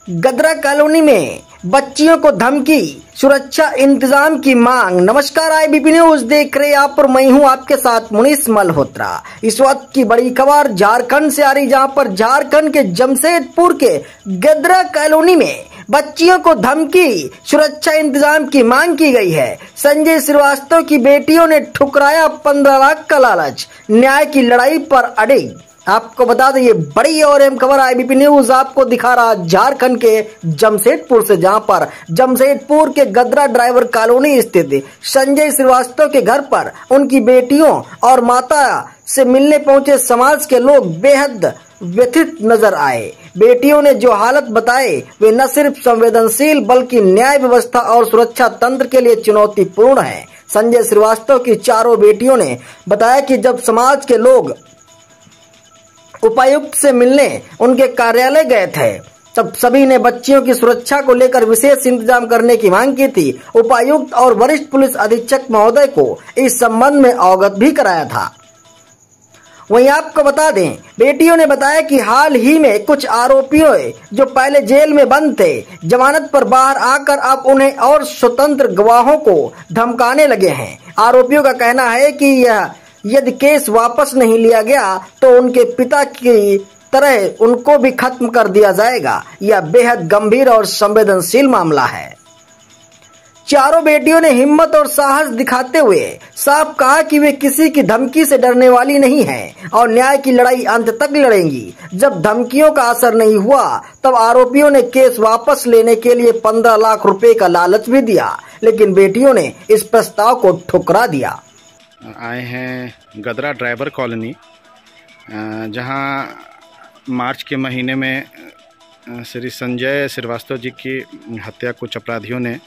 गदरा colony में बच्चियों को धमकी, सुरक्षा इंतजाम की मांग। नमस्कार, IBP न्यूज देख रहे आप और मैं हूं आपके साथ मुनीस मल्होत्रा। इस वक्त की बड़ी खबर झारखंड से आ रही, जहां पर झारखंड के जमशेदपुर के गदरा कॉलोनी में बच्चियों को धमकी, सुरक्षा इंतजाम की मांग की गई है। संजय श्रीवास्तव की बेटियों ने ठुकराया 15 लाख का लालच, न्याय की लड़ाई पर अड़े। आपको बता दें, ये बड़ी और अहम खबर IBP न्यूज आपको दिखा रहा झारखंड के जमशेदपुर से, जहां पर जमशेदपुर के गदरा ड्राइवर कॉलोनी स्थित संजय श्रीवास्तव के घर पर उनकी बेटियों और माता से मिलने पहुंचे समाज के लोग बेहद व्यथित नजर आए। बेटियों ने जो हालत बताए वे न सिर्फ संवेदनशील बल्कि न्याय व्यवस्था और सुरक्षा तंत्र के लिए चुनौतीपूर्ण है। संजय श्रीवास्तव की चारों बेटियों ने बताया कि जब समाज के लोग उपायुक्त से मिलने उनके कार्यालय गए थे, तब सभी ने बच्चियों की सुरक्षा को लेकर विशेष इंतजाम करने की मांग की थी। उपायुक्त और वरिष्ठ पुलिस अधीक्षक महोदय को इस संबंध में अवगत भी कराया था। वहीं आपको बता दें, बेटियों ने बताया कि हाल ही में कुछ आरोपियों जो पहले जेल में बंद थे, जमानत पर बाहर आकर अब उन्हें और स्वतंत्र गवाहों को धमकाने लगे हैं। आरोपियों का कहना है कि यदि केस वापस नहीं लिया गया तो उनके पिता की तरह उनको भी खत्म कर दिया जाएगा। यह बेहद गंभीर और संवेदनशील मामला है। चारों बेटियों ने हिम्मत और साहस दिखाते हुए साफ कहा कि वे किसी की धमकी से डरने वाली नहीं हैं और न्याय की लड़ाई अंत तक लड़ेंगी। जब धमकियों का असर नहीं हुआ तब आरोपियों ने केस वापस लेने के लिए 15 लाख रुपए का लालच भी दिया, लेकिन बेटियों ने इस प्रस्ताव को ठुकरा दिया। आए हैं गदरा ड्राइवर कॉलोनी, जहां मार्च के महीने में श्री संजय श्रीवास्तव जी की हत्या कुछ अपराधियों ने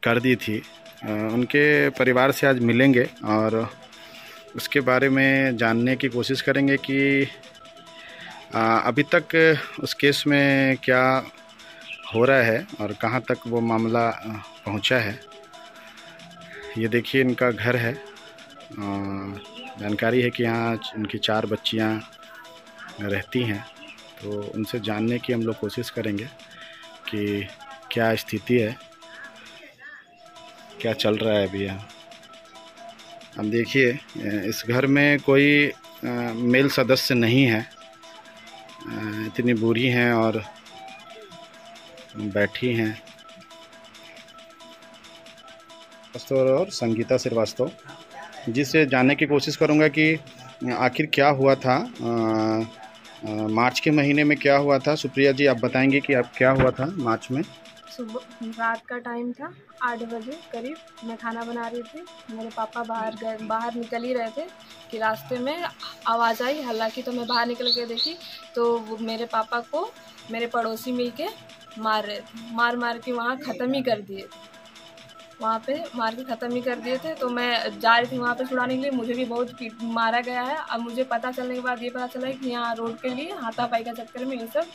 कर दी थी। उनके परिवार से आज मिलेंगे और उसके बारे में जानने की कोशिश करेंगे कि अभी तक उस केस में क्या हो रहा है और कहां तक वो मामला पहुंचा है। ये देखिए इनका घर है। जानकारी है कि यहाँ इनकी 4 बच्चियाँ रहती हैं, तो उनसे जानने की हम लोग कोशिश करेंगे कि क्या स्थिति है, क्या चल रहा है अभी यहाँ। अब देखिए, इस घर में कोई मेल सदस्य नहीं है। इतनी बूढ़ी हैं और बैठी हैं। और संगीता श्रीवास्तव, जिससे जानने की कोशिश करूंगा कि आखिर क्या हुआ था, मार्च के महीने में क्या हुआ था। सुप्रिया जी, आप बताएंगे कि अब क्या हुआ था मार्च में। सुबह रात का टाइम था, 8 बजे करीब मैं खाना बना रही थी। मेरे पापा बाहर निकल ही रहे थे कि रास्ते में आवाज़ आई। हालांकि तो मैं बाहर निकल के देखी तो वो मेरे पापा को मेरे पड़ोसी मिलके मार रहे थे। मार के वहाँ ख़त्म ही कर दिए थे। वहाँ पे मार के ख़त्म ही कर दिए थे। तो मैं जा रही थी वहाँ पे छुड़ाने के लिए, मुझे भी बहुत मारा गया है। अब मुझे पता चलने के बाद ये पता चला है कि यहाँ रोड के लिए हाथापाई का चक्कर में ये सब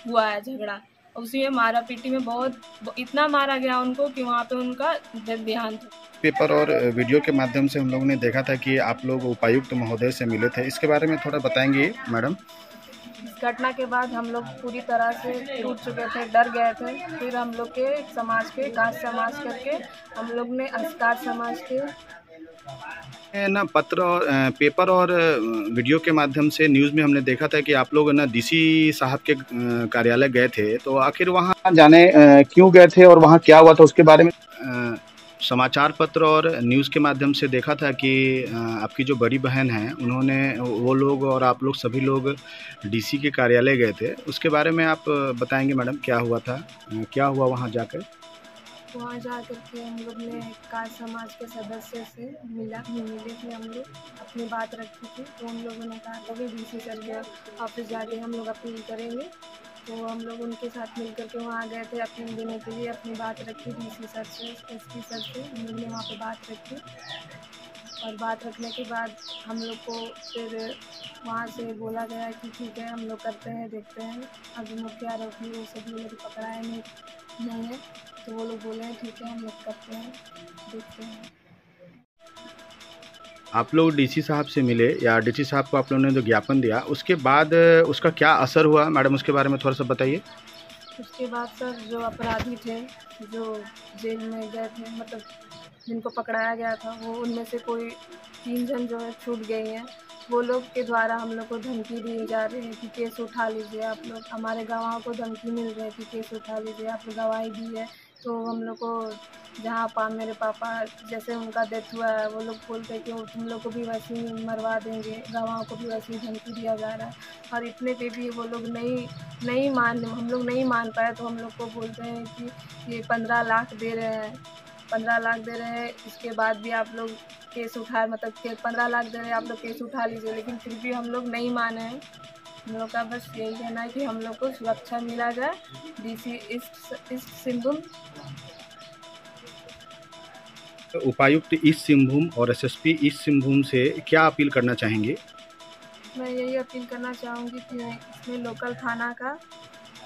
हुआ है झगड़ा। उसी में मारा पीटी में बहुत इतना मारा गया उनको कि वहाँ पे उनका देहांत। पेपर और वीडियो के माध्यम से हम लोगों ने देखा था कि आप लोग उपायुक्त महोदय से मिले थे। इसके बारे में थोड़ा बताएंगे मैडम। इस घटना के बाद हम लोग पूरी तरह से टूट चुके थे, डर गए थे। फिर हम लोग के समाज के कास्ट समाज करके हम लोग ने अस्कार समाज के ना पत्र और पेपर और वीडियो के माध्यम से न्यूज़ में हमने देखा था कि आप लोग ना DC साहब के कार्यालय गए थे। तो आखिर वहाँ जाने क्यों गए थे और वहाँ क्या हुआ था उसके बारे में। समाचार पत्र और न्यूज़ के माध्यम से देखा था कि आपकी जो बड़ी बहन है उन्होंने, वो लोग और आप लोग सभी लोग DC के कार्यालय गए थे। उसके बारे में आप बताएंगे मैडम, क्या हुआ था, क्या हुआ वहाँ जाकर। वहाँ जा कर के हम लोग ने कास्ट समाज के सदस्य से मिले थे। हम लोग अपनी बात रखी थी तो उन लोगों ने कहा था कि DC सर के ऑफिस जाके हम लोग अपील करेंगे। तो हम लोग उनके साथ मिल कर के वहाँ गए थे अपील देने के लिए। अपनी बात रखी DC सर से, SP सर से हम लोग ने वहाँ पर बात रखी। और बात रखने के बाद हम लोग को फिर वहाँ से बोला गया कि ठीक है हम लोग करते हैं, देखते हैं। अभी मुख्य आरोपी वो सभी लोग पकड़ाए नहीं है, तो वो लोग बोले हैं ठीक है हम लोग करते हैं, देखते हैं। आप लोग डीसी साहब से मिले या डीसी साहब को आप लोगों ने जो ज्ञापन दिया उसके बाद उसका क्या असर हुआ मैडम, उसके बारे में थोड़ा सा बताइए। उसके बाद सर जो अपराधी थे जो जेल में गए थे, मतलब जिनको पकड़ाया गया था, वो उनमें से कोई 3 जन जो है छूट गई हैं। वो लोग के द्वारा हम लोग को धमकी दी जा रही है कि केस उठा लीजिए आप लोग। हमारे गवाहों को धमकी मिल रही है कि केस उठा लीजिए, आप लोग गवाही दी है। तो हम लोग को जहाँ मेरे पापा जैसे उनका डेथ हुआ है, वो लोग बोलते हैं कि तुम लोग को भी वैसे ही मरवा देंगे, गवाहों को भी वैसे ही धमकी दिया जा रहा है। और इतने पे भी वो लोग हम लोग नहीं मान पाए, तो हम लोग को बोलते हैं कि ये 15 लाख दे रहे हैं, 15 लाख दे रहे हैं, इसके बाद भी आप लोग केस उठा, मतलब 15 लाख दे रहे हैं, आप लोग केस उठा लीजिए। लेकिन फिर भी हम लोग नहीं माने हैं। हम लोग का बस यही कहना है कि हम लोग को सुरक्षा मिला जाए। डीसी ईस्ट सिंहभूम, उपायुक्त ईस्ट सिंहभूम और एसएसपी ईस्ट सिंहभूम से क्या अपील करना चाहेंगे? मैं यही अपील करना चाहूँगी कि इसमें लोकल थाना का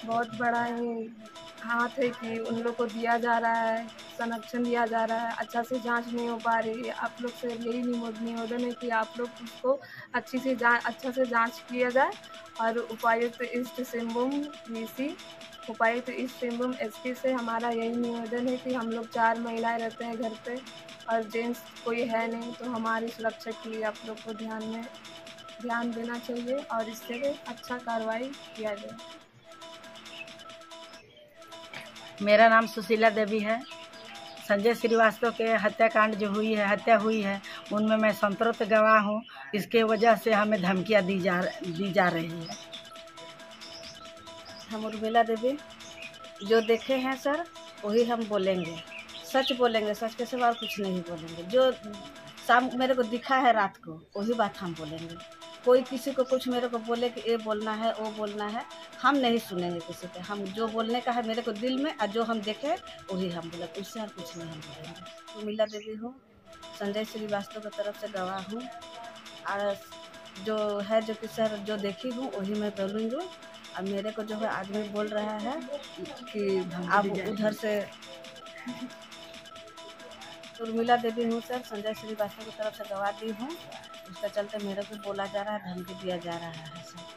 बहुत बड़ा ही हाथ है कि उन लोग को दिया जा रहा है, संरक्षण दिया जा रहा है, अच्छा से जांच नहीं हो पा रही है। आप लोग से यही निवेदन है कि आप लोग उसको अच्छा से जांच किया जाए। और उपायुक्त ईस्ट सिंहभूम डीसी, उपायुक्त ईस्ट सिंहभूम एसपी से हमारा यही निवेदन है कि हम लोग 4 महिलाएं रहते हैं घर पे और जेंट्स कोई है नहीं, तो हमारी सुरक्षा के लिए आप लोग को ध्यान देना चाहिए और इससे अच्छा कार्रवाई किया जाए। मेरा नाम सुशीला देवी है। संजय श्रीवास्तव के हत्याकांड जो हत्या हुई है, उनमें मैं संतृप्त गवाह हूँ। इसके वजह से हमें धमकियाँ दी जा रही है। हम उर्मिला देवी जो देखे हैं सर वही हम बोलेंगे, सच बोलेंगे, सच के सिवा कुछ नहीं बोलेंगे। जो शाम मेरे को दिखा है रात को वही बात हम बोलेंगे। कोई किसी को कुछ मेरे को बोले कि ये बोलना है वो बोलना है, हम नहीं सुनेंगे किसी के। हम जो बोलने का है मेरे को दिल में और जो हम देखे वही हम बोले, उससे हम कुछ नहीं हम बोलेंगे। उर्मिला देवी हूँ, संजय श्रीवास्तव की तरफ से गवाह हूँ और जो है जो कि सर जो देखी हूँ वही मैं बोलूँगी। और मेरे को जो है आदमी बोल रहा है कि आप उधर से उर्मिला देवी हूँ सर, संजय श्रीवास्तव की तरफ से गवाह दी हूँ। उसका चलते मेरे को बोला जा रहा है, धमकी दिया जा रहा है सर।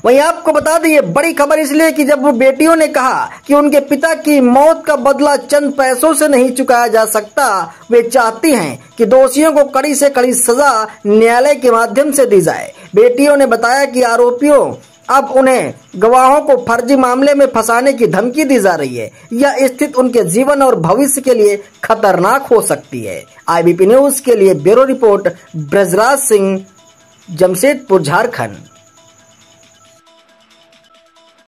वहीं आपको बता दें ये बड़ी खबर इसलिए कि जब वो बेटियों ने कहा कि उनके पिता की मौत का बदला चंद पैसों से नहीं चुकाया जा सकता, वे चाहती हैं कि दोषियों को कड़ी से कड़ी सजा न्यायालय के माध्यम से दी जाए। बेटियों ने बताया कि आरोपियों अब उन्हें गवाहों को फर्जी मामले में फंसाने की धमकी दी जा रही है। यह स्थिति उनके जीवन और भविष्य के लिए खतरनाक हो सकती है। IBP न्यूज के लिए ब्यूरो रिपोर्ट ब्रजराज सिंह, जमशेदपुर, झारखंड।